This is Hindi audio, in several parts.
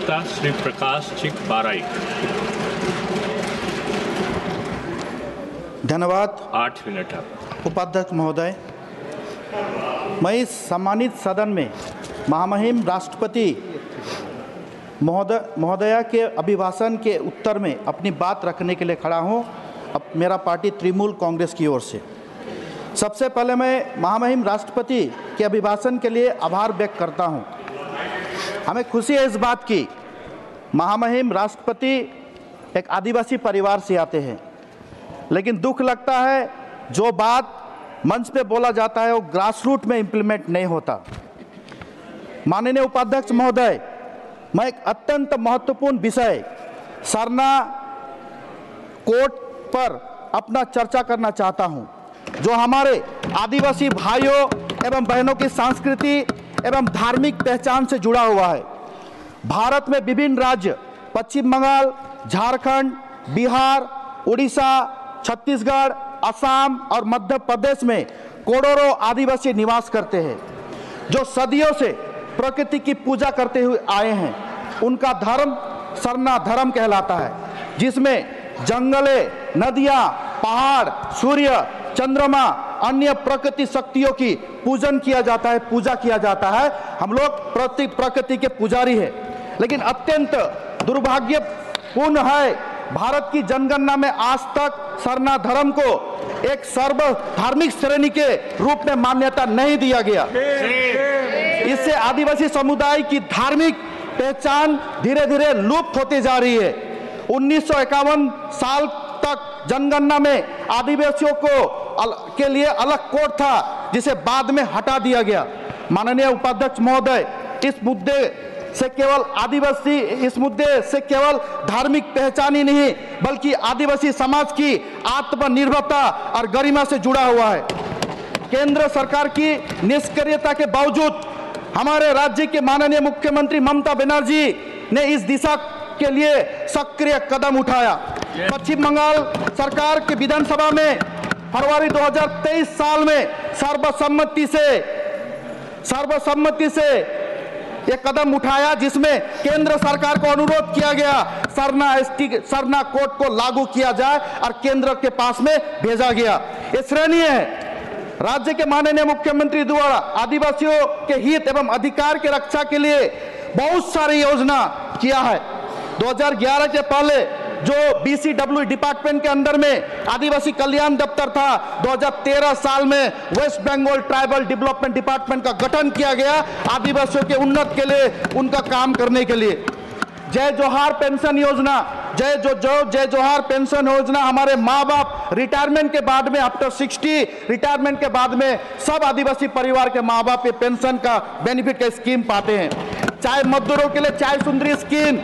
प्रवक्ता श्री प्रकाश चिक बाराई। धन्यवाद। 8 मिनट आप। उपाध्यक्ष महोदय, मैं इस सम्मानित सदन में महामहिम राष्ट्रपति महोदया के अभिभाषण के उत्तर में अपनी बात रखने के लिए खड़ा हूं। अब मेरा पार्टी तृणमूल कांग्रेस की ओर से सबसे पहले मैं महामहिम राष्ट्रपति के अभिभाषण के लिए आभार व्यक्त करता हूं। हमें खुशी है इस बात की, महामहिम राष्ट्रपति एक आदिवासी परिवार से आते हैं, लेकिन दुख लगता है जो बात मंच पे बोला जाता है वो ग्रास रूट में इम्प्लीमेंट नहीं होता। माननीय उपाध्यक्ष महोदय, मैं एक अत्यंत महत्वपूर्ण विषय सरना कोर्ट पर अपना चर्चा करना चाहता हूं, जो हमारे आदिवासी भाइयों एवं बहनों की संस्कृति एवं धार्मिक पहचान से जुड़ा हुआ है। भारत में विभिन्न राज्य पश्चिम बंगाल, झारखंड, बिहार, उड़ीसा, छत्तीसगढ़, असम और मध्य प्रदेश में करोड़ों आदिवासी निवास करते हैं, जो सदियों से प्रकृति की पूजा करते हुए आए हैं। उनका धर्म सरना धर्म कहलाता है, जिसमें जंगले, नदियां, पहाड़, सूर्य, चंद्रमा, अन्य प्रकृति शक्तियों की पूजन किया जाता है, पूजा किया जाता है। हम लोग प्रकृति के पुजारी हैं, लेकिन अत्यंत दुर्भाग्यपूर्ण है भारत की जनगणना में आज तक सरना धर्म को एक सर्व धार्मिक श्रेणी के रूप में मान्यता नहीं दिया गया। इससे आदिवासी समुदाय की धार्मिक पहचान धीरे धीरे लुप्त होती जा रही है। 1951 साल तक जनगणना में आदिवासियों के लिए अलग कोड था, जिसे बाद में हटा दिया गया। माननीय उपाध्यक्ष महोदय, इस मुद्दे से केवल धार्मिक पहचान ही नहीं, बल्कि आदिवासी समाज की आत्मनिर्भरता और गरिमा से जुड़ा हुआ है। केंद्र सरकार की निष्क्रियता के बावजूद हमारे राज्य के माननीय मुख्यमंत्री ममता बनर्जी ने इस दिशा के लिए सक्रिय कदम उठाया। पश्चिम बंगाल सरकार के विधानसभा में फरवरी 2023 साल में सर्वसम्मति से एक कदम उठाया, जिसमें केंद्र सरकार को अनुरोध किया गया सरना कोड को लागू किया जाए और केंद्र के पास में भेजा गया। ये श्रेणी है राज्य के माननीय मुख्यमंत्री द्वारा आदिवासियों के हित एवं अधिकार के रक्षा के लिए बहुत सारी योजना किया है। 2011 के पहले जो BCW डिपार्टमेंट के अंदर में आदिवासी कल्याण दफ्तर था, 2013 साल में West Bengal tribal development department का गठन किया गया आदिवासियों के उन्नत के लिए, उनका काम करने के लिए। जय जोहार पेंशन योजना, जय जोहार पेंशन योजना हमारे माँ बाप रिटायरमेंट के बाद में आफ्टर 60 रिटायरमेंट के बाद में सब आदिवासी परिवार के माँ बाप ये पेंशन का बेनिफिट का स्कीम पाते हैं। चाय मजदूरों के लिए चाय सुंदरी स्कीम,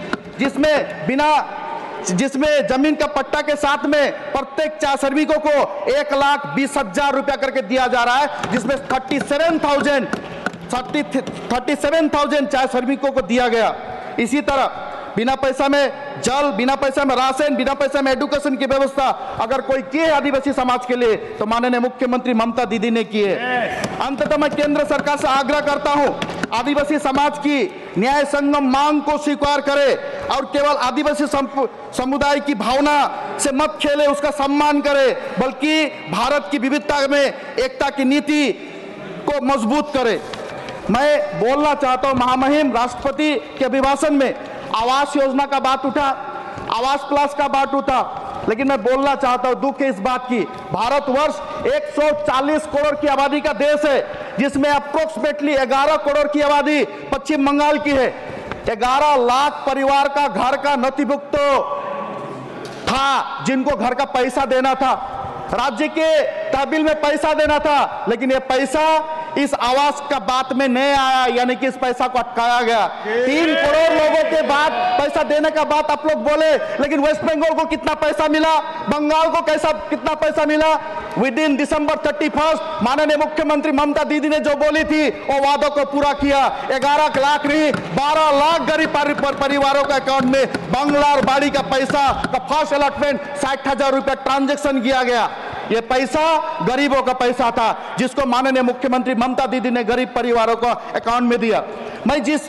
जिसमें जमीन का पट्टा के साथ में प्रत्येक चाय श्रमिकों को 1,20,000 रुपया करके दिया जा रहा है, जिसमें 37,000 चाय श्रमिकों को दिया गया। इसी तरह बिना पैसा में जल, बिना पैसा में राशन, बिना पैसा में एजुकेशन की व्यवस्था अगर कोई की है आदिवासी समाज के लिए तो माननीय मुख्यमंत्री ममता दीदी ने की है। अंततः मैं केंद्र सरकार से आग्रह करता हूं, आदिवासी समाज की न्याय संगम मांग को स्वीकार करे और केवल आदिवासी समुदाय की भावना से मत खेले, उसका सम्मान करे, बल्कि भारत की विविधता में एकता की नीति को मजबूत करे। मैं बोलना चाहता हूं, महामहिम राष्ट्रपति के अभिभाषण में आवास योजना का बात उठा, आवास प्लस का बात उठा, लेकिन मैं बोलना चाहता हूं, दुख है इस बात की, भारतवर्ष 140 करोड़ की आबादी का देश है, जिसमें अप्रोक्सीमेटली 11 करोड़ की आबादी पश्चिम बंगाल की है। 11 लाख परिवार का घर का नथिभुक्त था, जिनको घर का पैसा देना था, राज्य के तहसील में पैसा देना था, लेकिन ये पैसा इस आवास का बात में नहीं आया, यानी कि इस पैसा को अटकाया गया। 3 करोड़ लोगों के बाद पैसा देने का बात आप लोग बोले, लेकिन वेस्ट बंगाल को कितना पैसा मिला, बंगाल को कितना पैसा मिला? विद इन December 31 माननीय मुख्यमंत्री ममता दीदी ने जो बोली थी वो वादों को पूरा किया। 11 लाख नहीं, 12 लाख गरीब परिवारों के अकाउंट में बंगला और बाड़ी का पैसा का फर्स्ट अलॉटमेंट 60,000 रुपया ट्रांजेक्शन किया गया। ये पैसा गरीबों का पैसा था, जिसको माननीय मुख्यमंत्री ममता दीदी ने गरीब परिवारों को अकाउंट में दिया। मैं जिस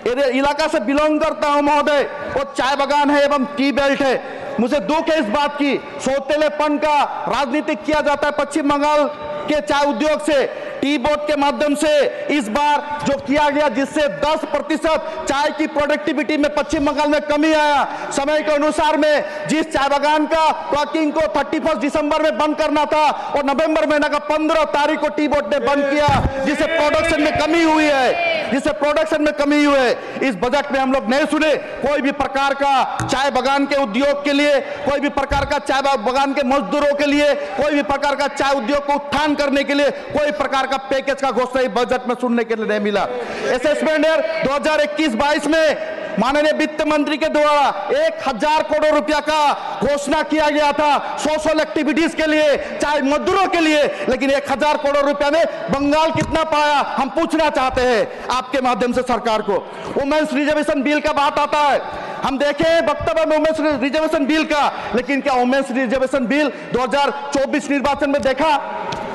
इलाका से बिलोंग करता हूं महोदय, वो चाय बागान है एवं टी बेल्ट है। मुझे दुख है इस बात की, सौतेलेपन का राजनीतिक किया जाता है पश्चिम बंगाल के चाय उद्योग से, टी बोर्ड के माध्यम से इस बार जो किया गया, जिससे 10% चाय की प्रोडक्टिविटी में पश्चिम बंगाल में कमी आया। समय के अनुसार में जिस चाय बागान का प्लॉकिंग को 31 दिसंबर में बंद करना था और नवंबर महीना का 15 तारीख को टी बोर्ड ने बंद किया, जिससे प्रोडक्शन में कमी हुई है, इस बजट में हम लोग नहीं सुने कोई भी प्रकार का चाय बागान के उद्योग के लिए, कोई भी प्रकार का चाय बागान के मजदूरों के लिए, कोई भी प्रकार का चाय उद्योग को उत्थान करने के लिए कोई प्रकार का पैकेज का घोषणा इस बजट में सुनने के लिए नहीं मिला। असेसमेंट ईयर 2021-22 में माननीय वित्त मंत्री के द्वारा 1000 करोड़ रुपया का घोषणा किया गया था सोशल एक्टिविटीज के लिए, चाहे मजदूरों के लिए, लेकिन 1000 करोड़ रुपया में बंगाल कितना पाया, हम पूछना चाहते हैं आपके माध्यम से सरकार को। वुमेन्स रिजर्वेशन बिल का बात आता है, हम देखें वक्तव्य में वुमेन्स रिजर्वेशन बिल का, लेकिन क्या वुमेन्स रिजर्वेशन बिल 2024 निर्वाचन में देखा?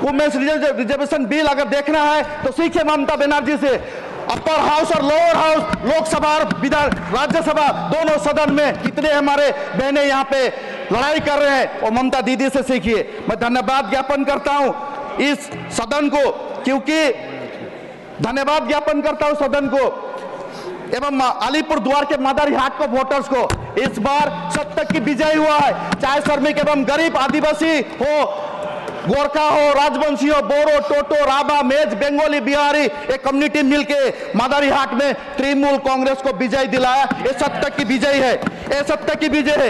वुमेन्स रिजर्वेशन बिल अगर देखना है तो सीखे ममता बनर्जी से। अपर हाउस और लोअर हाउस, लोकसभा और विधान राज्यसभा दोनों सदन में कितने हमारे बहनें यहाँ पे लड़ाई कर रहे हैं, और ममता दीदी से सीखिए। मैं धन्यवाद ज्ञापन करता हूँ इस सदन को, क्योंकि धन्यवाद ज्ञापन करता हूँ सदन को एवं अलीपुर द्वार के मादारी हाट को वोटर्स को। इस बार सत्ता की विजय हुआ है, चाहे श्रमिक एवं गरीब आदिवासी हो, गोरखा हो, राजवंशी हो, बोरो, टोटो, राभा, मेज, बंगाली, बिहारी, एक कम्युनिटी मिलके मादारी हाट में तृणमूल कांग्रेस को विजय दिलाया। ये सत्ता की विजय है, ये सत्ता की विजय है।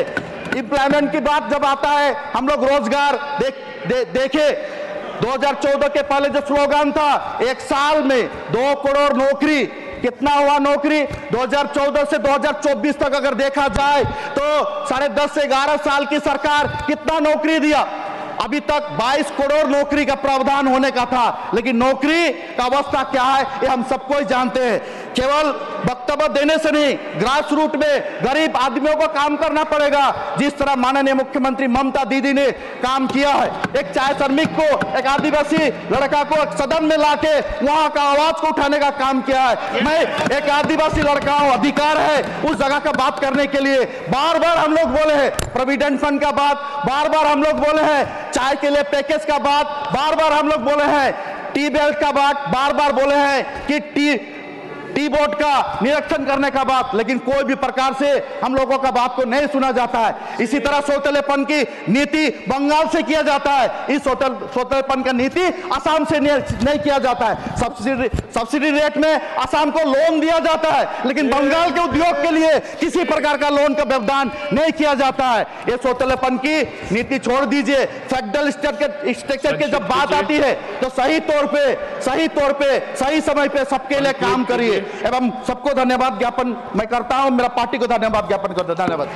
एम्प्लॉयमेंट की बात जब आता है, हम लोग रोजगार देखे 2014 के पहले जो स्लोगन था, एक साल में 2 करोड़ नौकरी, कितना हुआ नौकरी? 2014 से 2024 तक अगर देखा जाए तो 10.5 से 11 साल की सरकार कितना नौकरी दिया? अभी तक 22 करोड़ नौकरी का प्रावधान होने का था, लेकिन नौकरी का अवस्था क्या है ये हम सबको ही जानते हैं। केवल वक्तव्य देने से नहीं, ग्रास रूट में गरीब आदमियों को काम करना पड़ेगा। जिस तरह माननीय मुख्यमंत्री ममता दीदी ने काम किया है, एक चाय श्रमिक को, एक आदिवासी लड़का को एक सदन में लाके वहां का आवाज को उठाने का काम किया है। मैं एक आदिवासी लड़का हूं, अधिकार है उस जगह का बात करने के लिए। बार बार हम लोग बोले हैं प्रोविडेंट फंड का बात, बार बार हम लोग बोले हैं चाय के लिए पैकेज का बात, बार बार हम लोग बोले हैं टी बेल्ट का बात, बार बार बोले हैं कि टी बोर्ड का निरीक्षण करने का बात, लेकिन कोई भी प्रकार से हम लोगों का बात को नहीं सुना जाता है। इसी तरह सौतेलेपन की नीति बंगाल से किया जाता है, इस सौतेलेपन का नीति असम से नहीं किया जाता है। सब्सिडी रेट में असम को लोन दिया जाता है, लेकिन बंगाल के उद्योग के लिए किसी प्रकार का लोन का व्यवधान नहीं किया जाता है। ये सौतेलेपन की नीति छोड़ दीजिए। फेडरल स्ट्रक्चर की जब बात आती है तो सही तौर पे सही समय पे सबके लिए काम करिए। एवं सबको धन्यवाद ज्ञापन मैं करता हूं, मेरा पार्टी को धन्यवाद ज्ञापन करता हूं। धन्यवाद।